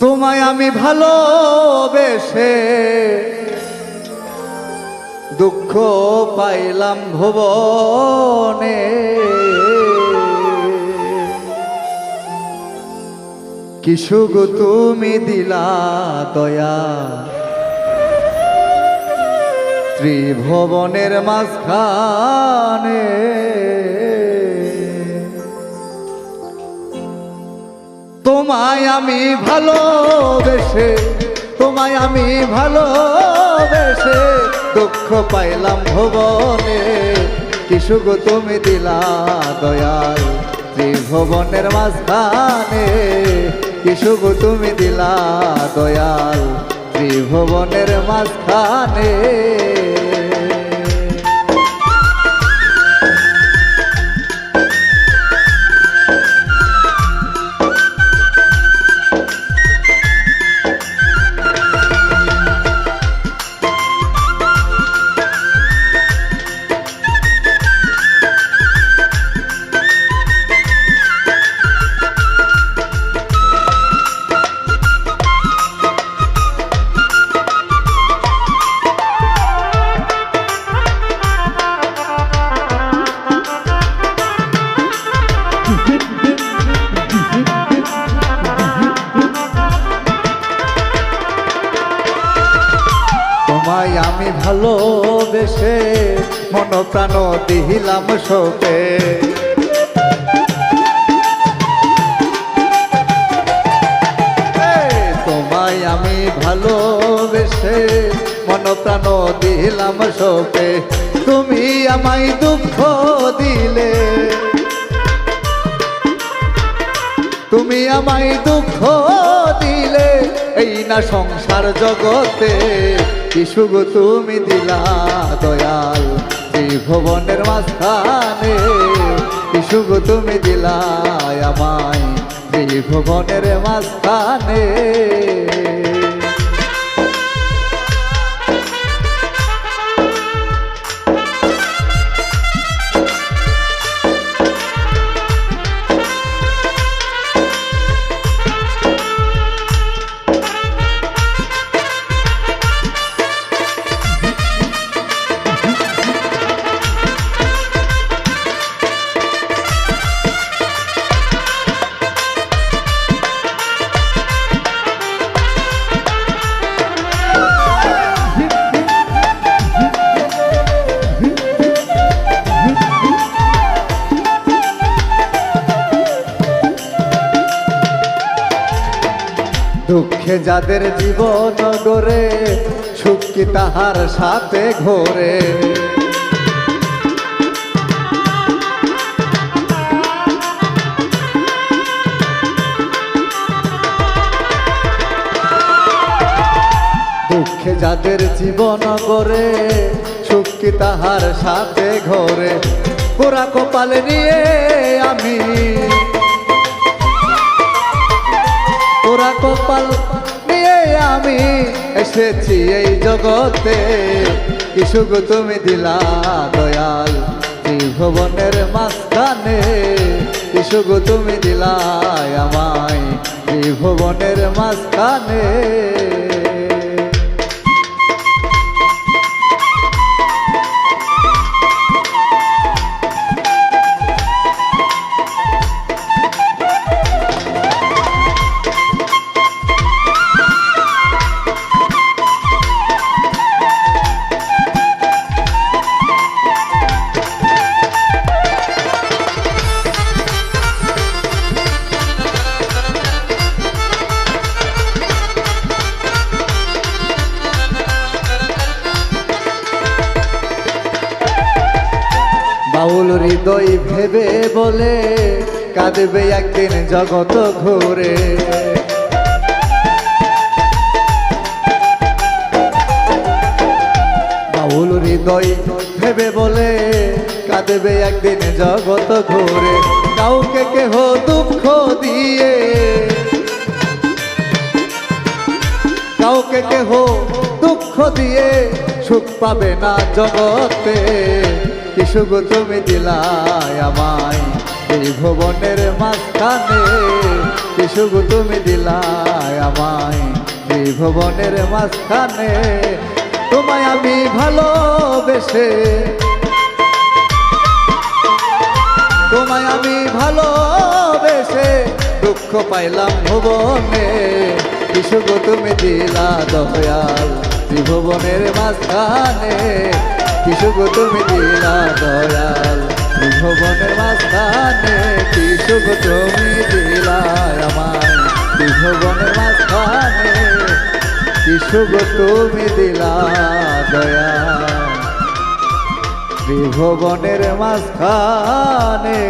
তোমায় আমি ভালোবেসে দুঃখ পাইলাম ভুবনে, কি সুখ তুমি দিলা দয়া ত্রিভুবনের মাঝখানে। তোমায় আমি ভালোবেসে, তোমায় আমি ভালোবেসে দুঃখ পাইলাম ভুবনে, কি সুখ তুমি দিলা দয়াল ত্রিভুবনের মাঝখানে, কি সুখ তুমি দিলা দয়াল ত্রিভুবনের মাঝখানে। তোমায় আমি ভালোবেসে মন প্রাণ দিলাম শোকে, তোমায় আমি ভালোবেসে মন প্রাণ দিলাম শোকে, তুমি আমায় দুঃখ দিলে, তুমি আমায় দুঃখ দিলে, এই না সংসার জগতে কি সুখ তুমি দিলা দয়াল ত্রিভুবনের মাঝখানে, কি সুখ তুমি দিলা আমায় ত্রিভুবনের মাঝখানে। দুঃখে যাদের জীবন গড়ে সুখ কি তাহার সাথে ঘোরে, দুঃখে যাদের জীবন গড়ে সুখ কি তাহার সাথে ঘোরে, পোড়া কপাল নিয়ে আমি, পোড়া কপাল নিয়ে আমি এসেছি এই জগতে, কি সুখ তুমি দিলা দয়াল ত্রিভুবনের মাঝখানে, কি সুখ তুমি দিলা আমায় ত্রিভুবনের মাঝখানে। বাউল হৃদয় ভেবে বলে কাঁদবে একদিন জগৎ ঘুরে, বাউল হৃদয় ভেবে বলে কাঁদবে একদিন জগৎ ঘুরে, কাউকে কেহ দুঃখ দিয়ে, কাউকে কেহ দুঃখ দিয়ে সুখ পাবে না জগতে, কি সুখ তুমি দিলা আমায় এই ভুবনের মাঝখানে, কি সুখ তুমি দিলা আমায় ত্রিভুবনের মাঝখানে তোমায় আমি ভালোবেসে তোমায় আমি ভালোবেসে দুঃখ পাইলাম ভুবনে কিছু গো তুমি দিলা দয়াল ত্রিভুবনের মাঝখানে কিছু গো তুমি দিলা দয়াল ত্রিভুবনের মাঝখানে কিছু গো তুমি দিলা আমায় ত্রিভুবনের মাঝখানে কিছু গো তুমি দিলা দয়াল ত্রিভুবনের মাঝখানে